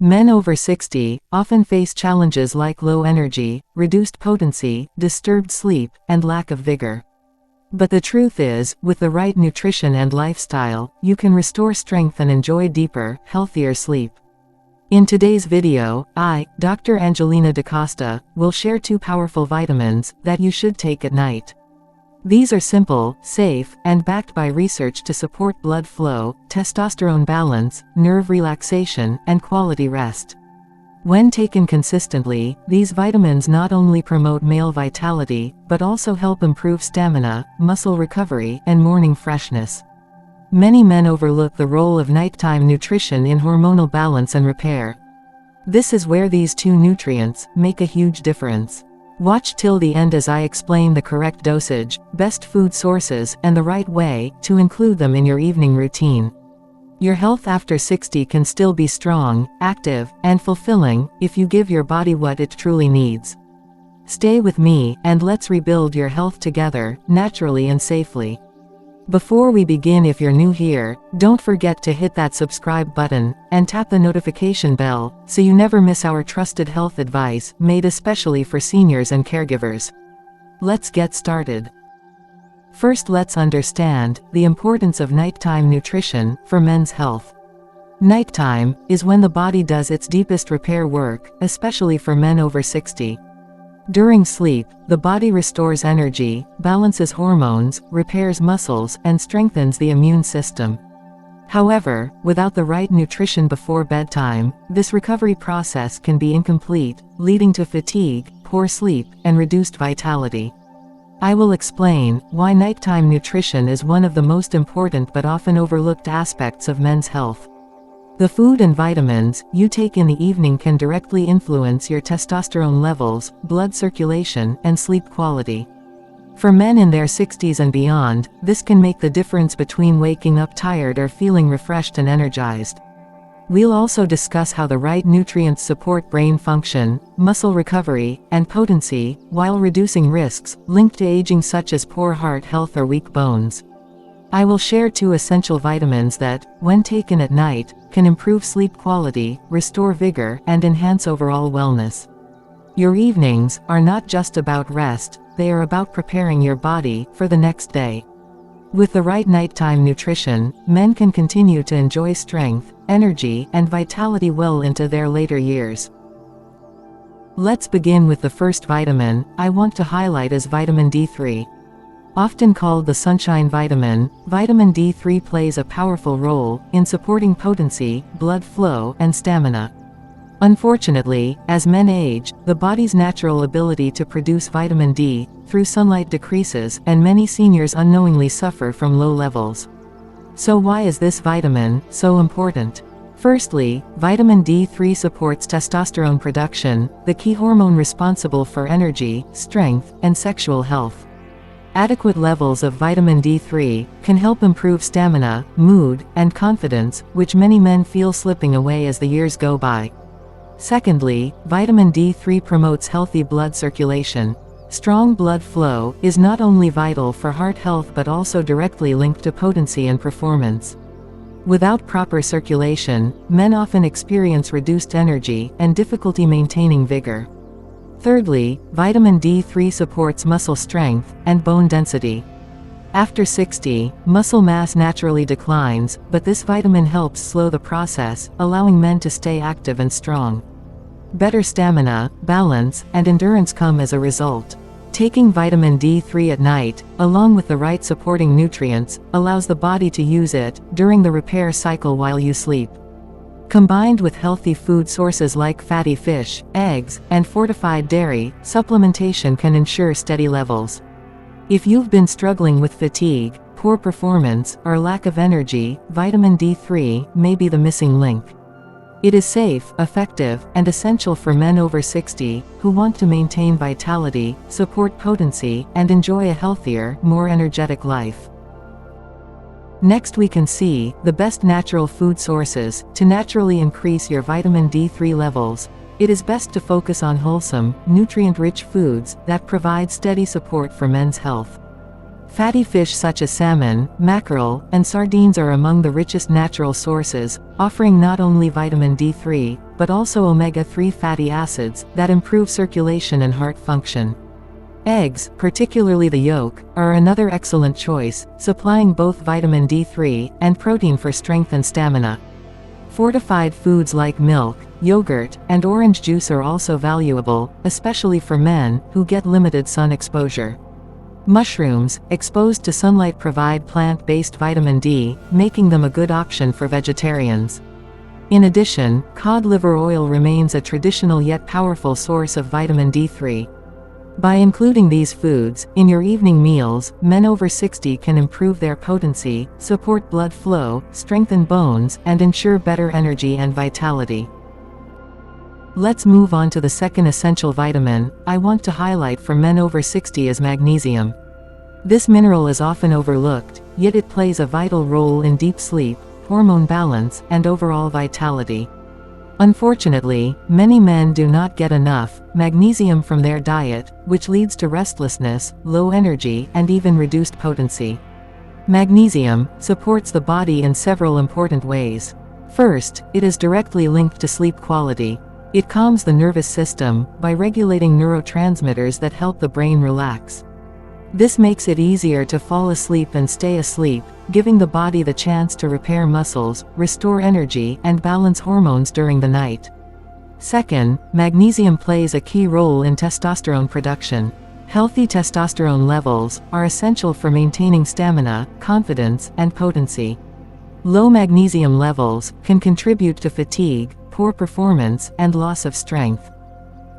Men over 60 often face challenges like low energy, reduced potency, disturbed sleep, and lack of vigor. But the truth is, with the right nutrition and lifestyle, you can restore strength and enjoy deeper, healthier sleep. In today's video, Dr. Angelina Dcosta, will share 2 powerful vitamins that you should take at night. These are simple, safe, and backed by research to support blood flow, testosterone balance, nerve relaxation, and quality rest. When taken consistently, these vitamins not only promote male vitality, but also help improve stamina, muscle recovery, and morning freshness. Many men overlook the role of nighttime nutrition in hormonal balance and repair. This is where these 2 nutrients make a huge difference. Watch till the end as I explain the correct dosage, best food sources, and the right way to include them in your evening routine. Your health after 60 can still be strong, active, and fulfilling if you give your body what it truly needs. Stay with me, and let's rebuild your health together, naturally and safely. Before we begin, if you're new here, don't forget to hit that subscribe button, and tap the notification bell, so you never miss our trusted health advice, made especially for seniors and caregivers. Let's get started. First, let's understand the importance of nighttime nutrition for men's health. Nighttime is when the body does its deepest repair work, especially for men over 60. During sleep, the body restores energy, balances hormones, repairs muscles, and strengthens the immune system. However, without the right nutrition before bedtime, this recovery process can be incomplete, leading to fatigue, poor sleep, and reduced vitality. I will explain why nighttime nutrition is one of the most important but often overlooked aspects of men's health. The food and vitamins you take in the evening can directly influence your testosterone levels, blood circulation, and sleep quality. For men in their 60s and beyond, this can make the difference between waking up tired or feeling refreshed and energized. We'll also discuss how the right nutrients support brain function, muscle recovery, and potency, while reducing risks linked to aging such as poor heart health or weak bones. I will share 2 essential vitamins that, when taken at night, can improve sleep quality, restore vigor, and enhance overall wellness. Your evenings are not just about rest, they are about preparing your body for the next day. With the right nighttime nutrition, men can continue to enjoy strength, energy, and vitality well into their later years. Let's begin with the first vitamin I want to highlight as vitamin D3. Often called the sunshine vitamin, vitamin D3 plays a powerful role in supporting potency, blood flow, and stamina. Unfortunately, as men age, the body's natural ability to produce vitamin D through sunlight decreases, and many seniors unknowingly suffer from low levels. So why is this vitamin so important? Firstly, vitamin D3 supports testosterone production, the key hormone responsible for energy, strength, and sexual health. Adequate levels of vitamin D3 can help improve stamina, mood, and confidence, which many men feel slipping away as the years go by. Secondly, vitamin D3 promotes healthy blood circulation. Strong blood flow is not only vital for heart health but also directly linked to potency and performance. Without proper circulation, men often experience reduced energy and difficulty maintaining vigor. Thirdly, vitamin D3 supports muscle strength and bone density. After 60, muscle mass naturally declines, but this vitamin helps slow the process, allowing men to stay active and strong. Better stamina, balance, and endurance come as a result. Taking vitamin D3 at night, along with the right supporting nutrients, allows the body to use it during the repair cycle while you sleep. Combined with healthy food sources like fatty fish, eggs, and fortified dairy, supplementation can ensure steady levels. If you've been struggling with fatigue, poor performance, or lack of energy, vitamin D3 may be the missing link. It is safe, effective, and essential for men over 60 who want to maintain vitality, support potency, and enjoy a healthier, more energetic life. Next, we can see the best natural food sources to naturally increase your vitamin D3 levels. It is best to focus on wholesome, nutrient-rich foods that provide steady support for men's health. Fatty fish such as salmon, mackerel, and sardines are among the richest natural sources, offering not only vitamin D3, but also omega-3 fatty acids that improve circulation and heart function. Eggs, particularly the yolk, are another excellent choice, supplying both vitamin D3 and protein for strength and stamina. Fortified foods like milk, yogurt, and orange juice are also valuable, especially for men who get limited sun exposure. Mushrooms, exposed to sunlight, provide plant-based vitamin D, making them a good option for vegetarians. In addition, cod liver oil remains a traditional yet powerful source of vitamin D3. By including these foods in your evening meals, men over 60 can improve their potency, support blood flow, strengthen bones, and ensure better energy and vitality. Let's move on to the second essential vitamin I want to highlight for men over 60 is magnesium. This mineral is often overlooked, yet it plays a vital role in deep sleep, hormone balance, and overall vitality. Unfortunately, many men do not get enough magnesium from their diet, which leads to restlessness, low energy, and even reduced potency. Magnesium supports the body in several important ways. First, it is directly linked to sleep quality. It calms the nervous system by regulating neurotransmitters that help the brain relax. This makes it easier to fall asleep and stay asleep, giving the body the chance to repair muscles, restore energy, and balance hormones during the night. Second, magnesium plays a key role in testosterone production. Healthy testosterone levels are essential for maintaining stamina, confidence, and potency. Low magnesium levels can contribute to fatigue, poor performance, and loss of strength.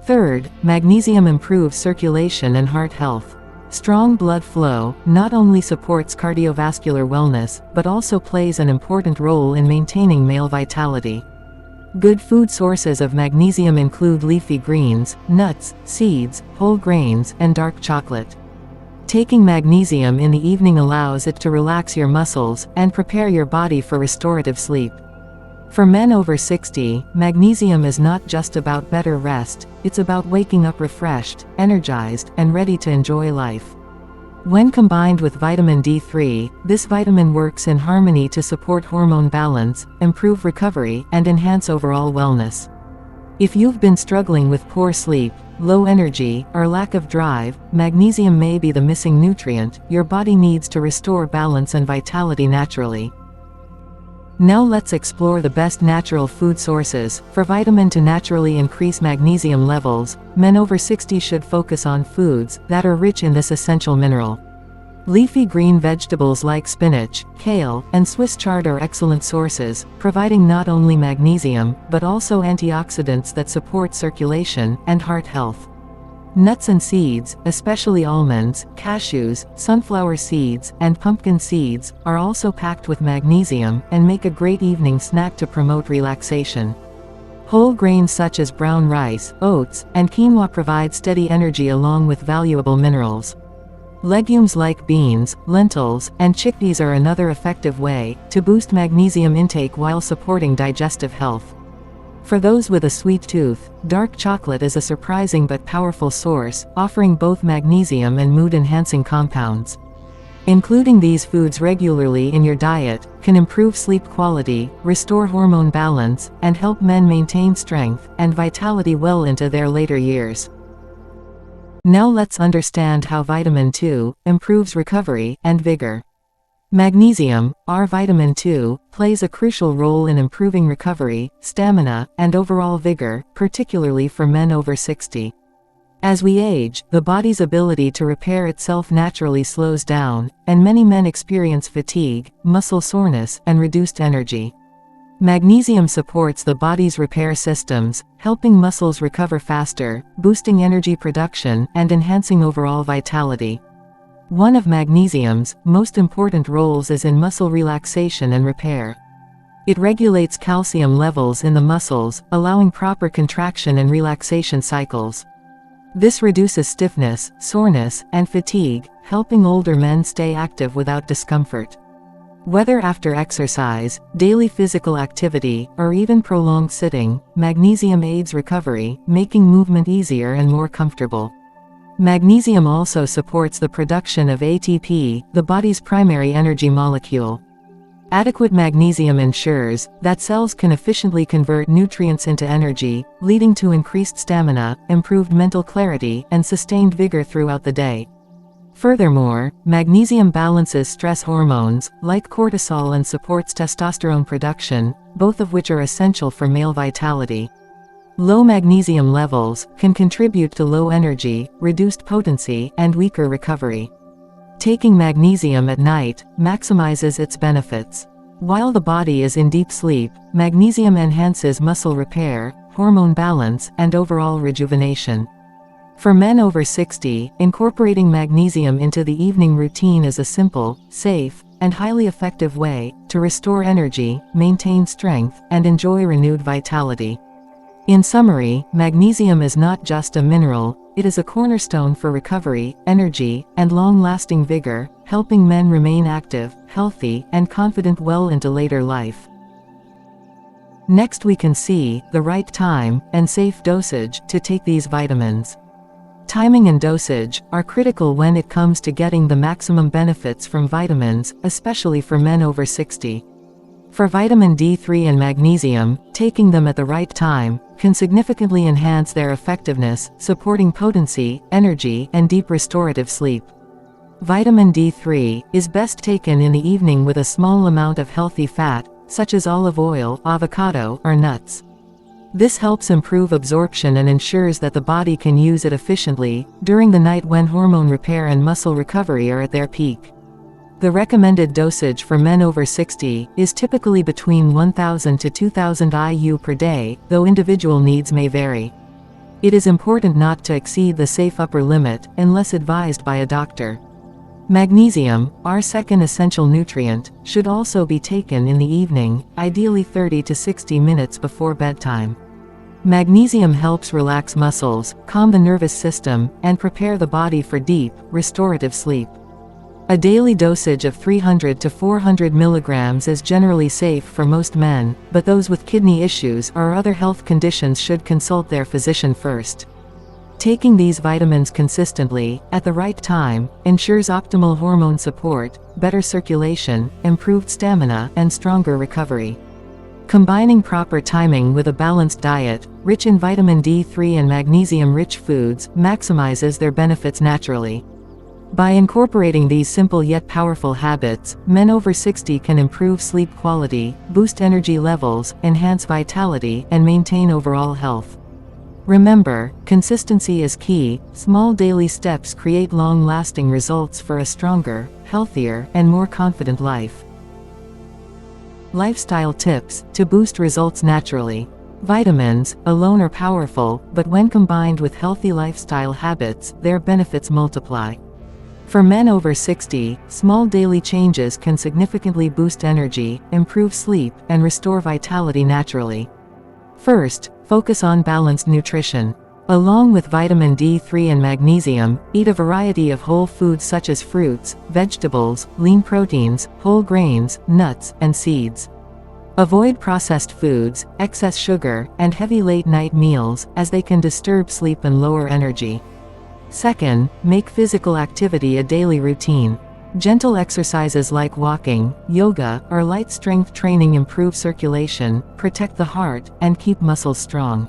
Third, magnesium improves circulation and heart health. Strong blood flow not only supports cardiovascular wellness, but also plays an important role in maintaining male vitality. Good food sources of magnesium include leafy greens, nuts, seeds, whole grains, and dark chocolate. Taking magnesium in the evening allows it to relax your muscles and prepare your body for restorative sleep. For men over 60, magnesium is not just about better rest, it's about waking up refreshed, energized, and ready to enjoy life. When combined with vitamin D3, this vitamin works in harmony to support hormone balance, improve recovery, and enhance overall wellness. If you've been struggling with poor sleep, low energy, or lack of drive, magnesium may be the missing nutrient your body needs to restore balance and vitality naturally. Now let's explore the best natural food sources for vitamin to naturally increase magnesium levels. Men over 60 should focus on foods that are rich in this essential mineral. Leafy green vegetables like spinach, kale, and Swiss chard are excellent sources, providing not only magnesium, but also antioxidants that support circulation and heart health. Nuts and seeds, especially almonds, cashews, sunflower seeds, and pumpkin seeds, are also packed with magnesium and make a great evening snack to promote relaxation. Whole grains such as brown rice, oats, and quinoa provide steady energy along with valuable minerals. Legumes like beans, lentils, and chickpeas are another effective way to boost magnesium intake while supporting digestive health. For those with a sweet tooth, dark chocolate is a surprising but powerful source, offering both magnesium and mood-enhancing compounds. Including these foods regularly in your diet can improve sleep quality, restore hormone balance, and help men maintain strength and vitality well into their later years. Now let's understand how vitamin 2 improves recovery and vigor. Magnesium, our vitamin 2, plays a crucial role in improving recovery, stamina, and overall vigor, particularly for men over 60. As we age, the body's ability to repair itself naturally slows down, and many men experience fatigue, muscle soreness, and reduced energy. Magnesium supports the body's repair systems, helping muscles recover faster, boosting energy production, and enhancing overall vitality. One of magnesium's most important roles is in muscle relaxation and repair. It regulates calcium levels in the muscles, allowing proper contraction and relaxation cycles. This reduces stiffness, soreness, and fatigue, helping older men stay active without discomfort. Whether after exercise, daily physical activity, or even prolonged sitting, magnesium aids recovery, making movement easier and more comfortable. Magnesium also supports the production of ATP, the body's primary energy molecule. Adequate magnesium ensures that cells can efficiently convert nutrients into energy, leading to increased stamina, improved mental clarity, and sustained vigor throughout the day. Furthermore, magnesium balances stress hormones, like cortisol, and supports testosterone production, both of which are essential for male vitality. Low magnesium levels can contribute to low energy, reduced potency, and weaker recovery. Taking magnesium at night maximizes its benefits. While the body is in deep sleep, magnesium enhances muscle repair, hormone balance, and overall rejuvenation. For men over 60, incorporating magnesium into the evening routine is a simple, safe, and highly effective way to restore energy, maintain strength, and enjoy renewed vitality. In summary, magnesium is not just a mineral, it is a cornerstone for recovery, energy, and long-lasting vigor, helping men remain active, healthy, and confident well into later life. Next, we can see the right time and safe dosage to take these vitamins. Timing and dosage are critical when it comes to getting the maximum benefits from vitamins, especially for men over 60. For vitamin D3 and magnesium, taking them at the right time can significantly enhance their effectiveness, supporting potency, energy, and deep restorative sleep. Vitamin D3 is best taken in the evening with a small amount of healthy fat, such as olive oil, avocado, or nuts. This helps improve absorption and ensures that the body can use it efficiently during the night when hormone repair and muscle recovery are at their peak. The recommended dosage for men over 60 is typically between 1,000 to 2,000 IU per day, though individual needs may vary. It is important not to exceed the safe upper limit unless advised by a doctor. Magnesium, our second essential nutrient, should also be taken in the evening, ideally 30 to 60 minutes before bedtime. Magnesium helps relax muscles, calm the nervous system, and prepare the body for deep, restorative sleep. A daily dosage of 300 to 400 milligrams is generally safe for most men, but those with kidney issues or other health conditions should consult their physician first. Taking these vitamins consistently, at the right time, ensures optimal hormone support, better circulation, improved stamina, and stronger recovery. Combining proper timing with a balanced diet, rich in vitamin D3 and magnesium-rich foods, maximizes their benefits naturally. By incorporating these simple yet powerful habits, men over 60 can improve sleep quality, boost energy levels, enhance vitality, and maintain overall health. Remember, consistency is key. Small daily steps create long-lasting results for a stronger, healthier, and more confident life. Lifestyle tips to boost results naturally. Vitamins alone are powerful, but when combined with healthy lifestyle habits, their benefits multiply. For men over 60, small daily changes can significantly boost energy, improve sleep, and restore vitality naturally. First, focus on balanced nutrition. Along with vitamin D3 and magnesium, eat a variety of whole foods such as fruits, vegetables, lean proteins, whole grains, nuts, and seeds. Avoid processed foods, excess sugar, and heavy late-night meals, as they can disturb sleep and lower energy. Second, make physical activity a daily routine. Gentle exercises like walking, yoga, or light strength training improve circulation, protect the heart, and keep muscles strong.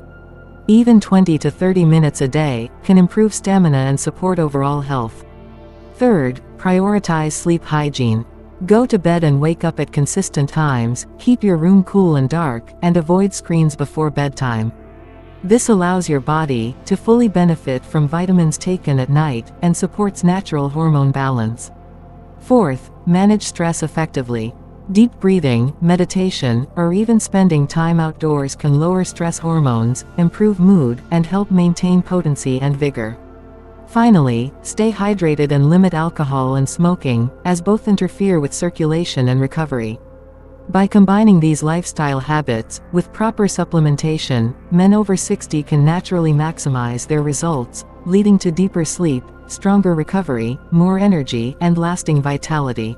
Even 20 to 30 minutes a day can improve stamina and support overall health. Third, prioritize sleep hygiene. Go to bed and wake up at consistent times, keep your room cool and dark, and avoid screens before bedtime. This allows your body to fully benefit from vitamins taken at night and supports natural hormone balance. Fourth, manage stress effectively. Deep breathing, meditation, or even spending time outdoors can lower stress hormones, improve mood, and help maintain potency and vigor. Finally, stay hydrated and limit alcohol and smoking, as both interfere with circulation and recovery. By combining these lifestyle habits with proper supplementation, men over 60 can naturally maximize their results, leading to deeper sleep, stronger recovery, more energy, and lasting vitality.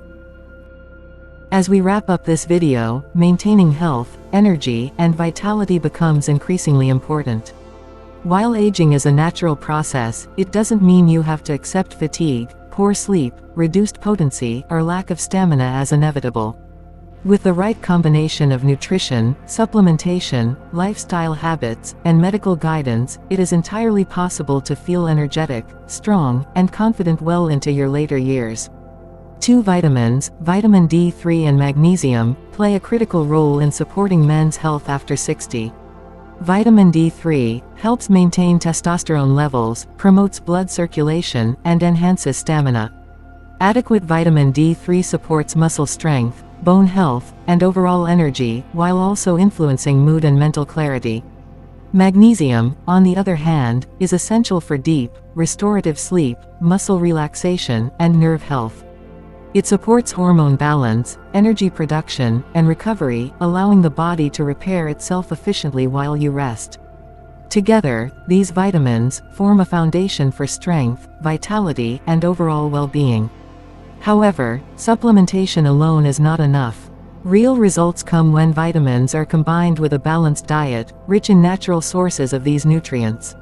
As we wrap up this video, maintaining health, energy, and vitality becomes increasingly important. While aging is a natural process, it doesn't mean you have to accept fatigue, poor sleep, reduced potency, or lack of stamina as inevitable. With the right combination of nutrition, supplementation, lifestyle habits, and medical guidance, it is entirely possible to feel energetic, strong, and confident well into your later years. 2 vitamins, vitamin D3 and magnesium, play a critical role in supporting men's health after 60. Vitamin D3 helps maintain testosterone levels, promotes blood circulation, and enhances stamina. Adequate vitamin D3 supports muscle strength, bone health, and overall energy, while also influencing mood and mental clarity. Magnesium, on the other hand, is essential for deep, restorative sleep, muscle relaxation, and nerve health. It supports hormone balance, energy production, and recovery, allowing the body to repair itself efficiently while you rest. Together, these vitamins form a foundation for strength, vitality, and overall well-being. However, supplementation alone is not enough. Real results come when vitamins are combined with a balanced diet, rich in natural sources of these nutrients.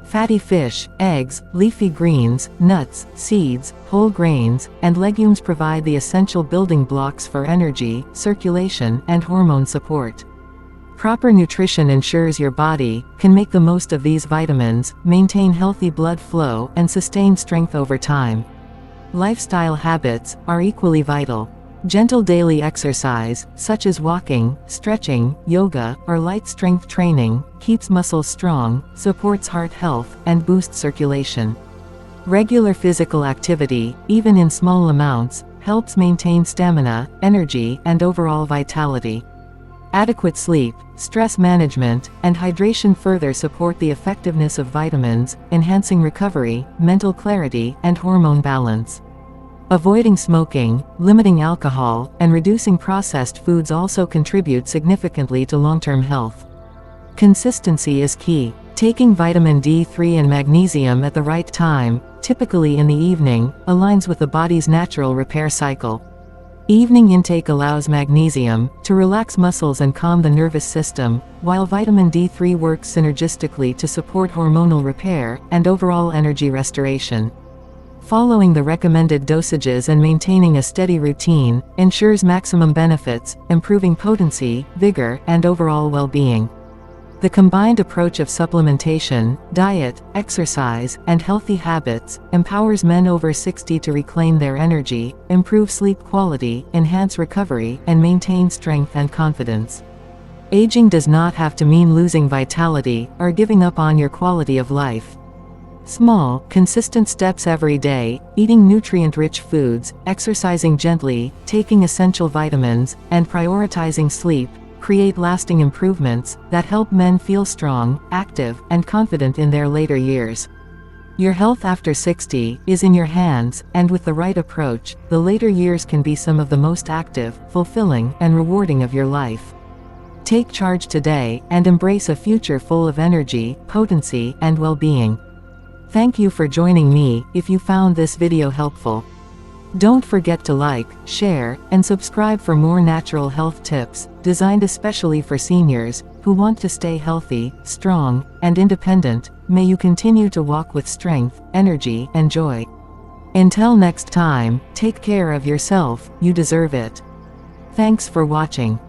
Fatty fish, eggs, leafy greens, nuts, seeds, whole grains, and legumes provide the essential building blocks for energy, circulation, and hormone support. Proper nutrition ensures your body can make the most of these vitamins, maintain healthy blood flow, and sustain strength over time. Lifestyle habits are equally vital. Gentle daily exercise, such as walking, stretching, yoga, or light strength training, keeps muscles strong, supports heart health, and boosts circulation. Regular physical activity, even in small amounts, helps maintain stamina, energy, and overall vitality. Adequate sleep, stress management, and hydration further support the effectiveness of vitamins, enhancing recovery, mental clarity, and hormone balance. Avoiding smoking, limiting alcohol, and reducing processed foods also contribute significantly to long-term health. Consistency is key. Taking vitamin D3 and magnesium at the right time, typically in the evening, aligns with the body's natural repair cycle. Evening intake allows magnesium to relax muscles and calm the nervous system, while vitamin D3 works synergistically to support hormonal repair and overall energy restoration. Following the recommended dosages and maintaining a steady routine ensures maximum benefits, improving potency, vigor, and overall well-being. The combined approach of supplementation, diet, exercise, and healthy habits empowers men over 60 to reclaim their energy, improve sleep quality, enhance recovery, and maintain strength and confidence. Aging does not have to mean losing vitality or giving up on your quality of life. Small, consistent steps every day, eating nutrient-rich foods, exercising gently, taking essential vitamins, and prioritizing sleep, create lasting improvements that help men feel strong, active, and confident in their later years. Your health after 60 is in your hands, and with the right approach, the later years can be some of the most active, fulfilling, and rewarding of your life. Take charge today, and embrace a future full of energy, potency, and well-being. Thank you for joining me. If you found this video helpful, don't forget to like, share, and subscribe for more natural health tips, designed especially for seniors who want to stay healthy, strong, and independent. May you continue to walk with strength, energy, and joy. Until next time, take care of yourself, you deserve it. Thanks for watching.